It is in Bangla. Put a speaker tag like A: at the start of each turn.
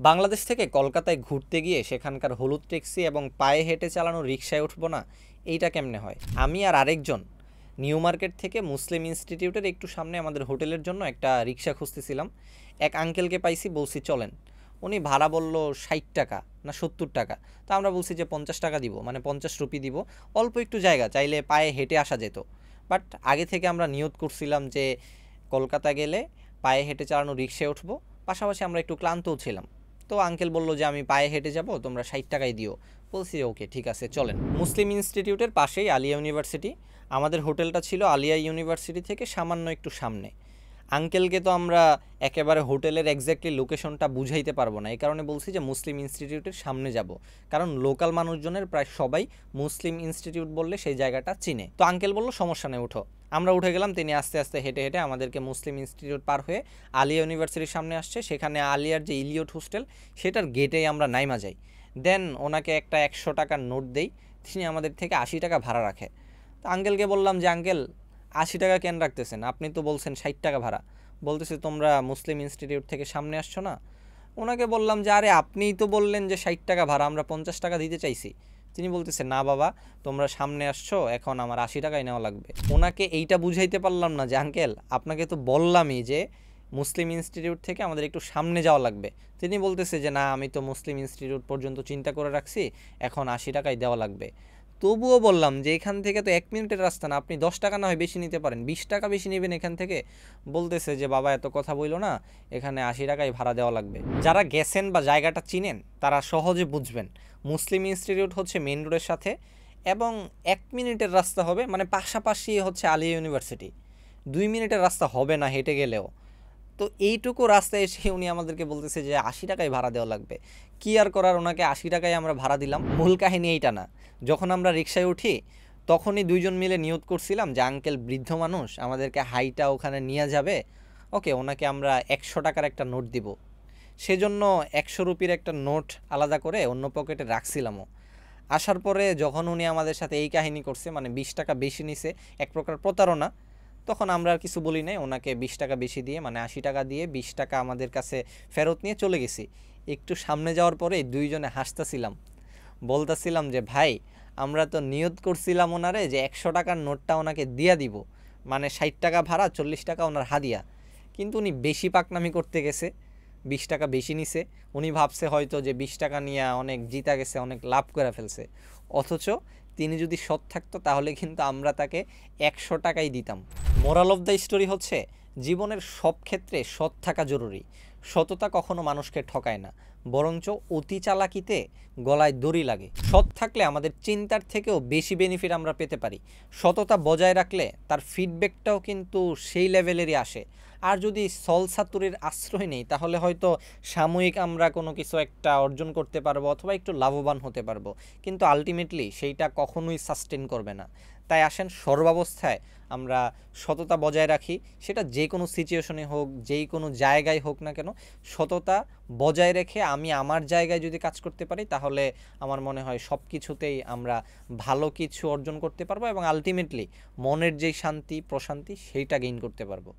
A: বাংলাদেশ থেকে কলকাতায় ঘুরতে গিয়ে সেখানকার হলুদ ট্যাক্সি এবং পায়ে হেঁটে চালানো রিকশায় উঠবো না, এইটা কেমনে হয়? আমি আর আরেকজন নিউ মার্কেট থেকে মুসলিম ইনস্টিটিউটের একটু সামনে আমাদের হোটেলের জন্য একটা রিকশা খুঁজতেছিলাম। এক আঙ্কেলকে পাইছি, বলছি চলেন। উনি ভাড়া বলল 60 টাকা না 70 টাকা। তো আমরা বলছি যে 50 টাকা দিব, মানে 50 রুপি দিব। অল্প একটু জায়গা, চাইলে পায়ে হেঁটে আসা যেত। বাট আগে থেকে আমরা নিয়ত করছিলাম যে কলকাতা গেলে পায়ে হেঁটে চালানো রিকশায় উঠবো, পাশাপাশি আমরা একটু ক্লান্তও ছিলাম। তো আঙ্কেল বলল যে আমি পায়ে হেঁটে যাব, তোমরা 60 টাকাই দিও। বলছি ওকে ঠিক আছে চলেন। মুসলিম ইনস্টিটিউটের পাশেই আলিয়া ইউনিভার্সিটি। আমাদের হোটেলটা ছিল আলিয়া ইউনিভার্সিটি থেকে সামান্য একটু সামনে। আঙ্কেলকে তো আমরা একেবারে হোটেলের এক্স্যাক্টলি লোকেশনটা বুঝাইতে পারবো না, এই কারণে বলছি যে মুসলিম ইনস্টিটিউটের সামনে যাব, কারণ লোকাল মানুষজনের প্রায় সবাই মুসলিম ইনস্টিটিউট বললে সেই জায়গাটা চিনে। তো আঙ্কেল বলল সমস্যা নেই, উঠো। আমরা উঠে গেলাম। তিনি আস্তে আস্তে হেঁটে হেঁটে আমাদেরকে মুসলিম ইনস্টিটিউট পার হয়ে আলিয়া ইউনিভার্সিটির সামনে আসছে। সেখানে আলিয়ার যে ইলিয়ট হোস্টেল, সেটার গেটেই আমরা নাইমা যাই। দেন ওনাকে একটা 100 টাকার নোট দেই। তিনি আমাদের থেকে 80 টাকা ভাড়া রাখে। তো আঙ্কেলকে বললাম যে আঙ্কেল, 80 টাকা কেন রাখতেছেন? আপনি তো বলছেন 60 টাকা ভাড়া। বলতেছে তোমরা মুসলিম ইনস্টিটিউট থেকে সামনে আসছো না। ওনাকে বললাম যে আরে আপনিই তো বললেন যে 60 টাকা ভাড়া, আমরা 50 টাকা দিতে চাইছি। তিনি বলতেছে না বাবা, তোমরা সামনে আসছো, এখন আমার 80 টাকাই নেওয়া লাগবে। ওনাকে এইটা বুঝাইতে পারলাম না যে আঙ্কেল আপনাকে তো বললামই যে মুসলিম ইনস্টিটিউট থেকে আমাদের একটু সামনে যাওয়া লাগবে। তিনি বলতেছে যে না, আমি তো মুসলিম ইনস্টিটিউট পর্যন্ত চিন্তা করে রাখছি, এখন 80 টাকাই দেওয়া লাগবে। তবুও বললাম যে এখান থেকে তো 1 মিনিটের রাস্তা না, আপনি 10 টাকা না হয় বেশি নিতে পারেন, 20 টাকা বেশি নেবেন এখান থেকে। বলতেছে যে বাবা এত কথা বইলো না, এখানে 80 টাকাই ভাড়া দেওয়া লাগবে। যারা গেছেন বা জায়গাটা চিনেন তারা সহজে বুঝবেন মুসলিম ইনস্টিটিউট হচ্ছে মেন রোডের সাথে, এবং 1 মিনিটের রাস্তা হবে, মানে পাশাপাশি হচ্ছে আলিয়া ইউনিভার্সিটি। 2 মিনিটের রাস্তা হবে না হেঁটে গেলেও। তো এইটুকু রাস্তায় এসে উনি আমাদেরকে বলতেছে যে 80 টাকায় ভাড়া দেওয়া লাগবে। কি আর করার, ওনাকে 80 টাকায় আমরা ভাড়া দিলাম। মূল কাহিনী এইটা না, যখন আমরা রিকশায় উঠি তখনই দুইজন মিলে নিয়ত করছিলাম যে আঙ্কেল বৃদ্ধ মানুষ, আমাদেরকে হাইটা ওখানে নিয়ে যাবে। ওকে, ওনাকে আমরা 100 টাকার একটা নোট দিব। সেজন্য 100 রুপির একটা নোট আলাদা করে অন্য পকেটে রাখছিলামও। আসার পরে যখন উনি আমাদের সাথে এই কাহিনী করছে, মানে 20 টাকা বেশি নিছে, এক প্রকার প্রতারণা, তখন আমরা আর কিছু বলি নাই। ওনাকে 20 টাকা বেশি দিয়ে, মানে 80 টাকা দিয়ে 20 টাকা আমাদের কাছে ফেরত নিয়ে চলে গেছি। একটু সামনে যাওয়ার পরে দুইজনে হাসতেছিলাম, বলতেছিলাম যে ভাই, আমরা তো নিয়ত করছিলাম ওনারে যে 100 টাকার নোটটা ওনাকে দিয়া দিব, মানে 60 টাকা ভাড়া, 40 টাকা ওনার হাদিয়া। কিন্তু উনি বেশি পাকনামি করতে গেছে, 20 টাকা বেশি নিছে। উনি ভাবছে হয়তো যে 20 টাকা নিয়ে অনেক জিতা গেছে, অনেক লাভ করে ফেলছে। অথচ তিনি যদি সৎ থাকতো তাহলে কিন্তু আমরা তাকে 100 টাকাই দিতাম। মোরাল অফ দ্য স্টোরি হচ্ছে, জীবনের সব ক্ষেত্রে সৎ থাকা জরুরি। সততা কখনো মানুষকে ঠকায় না, বরঞ্চ অতি চালাকিতে গলায় দড়ি লাগে। সৎ থাকলে আমাদের চিন্তার থেকেও বেশি বেনিফিট আমরা পেতে পারি। সততা বজায় রাখলে তার ফিডব্যাকটাও কিন্তু সেই লেভেলেরই আসে। আর যদি সলসাতুরির আশ্রয় নেই, তাহলে হয়তো সাময়িক আমরা কোনো কিছু একটা অর্জন করতে পারবো অথবা একটু লাভবান হতে পারবো, কিন্তু আলটিমেটলি সেইটা কখনোই সাস্টেন করবে না। তাই আসেন সর্বাবস্থায় আমরা সততা বজায় রাখি, সেটা যে কোনো সিচুয়েশনে হোক, যেই কোনো জায়গায় হোক না কেন। সততা বজায় রেখে আমি আমার জায়গায় যদি কাজ করতে পারি, তাহলে আমার মনে হয় সব কিছুতেই আমরা ভালো কিছু অর্জন করতে পারবো এবং আলটিমেটলি মনের যেই শান্তি প্রশান্তি সেইটা গেইন করতে পারবো।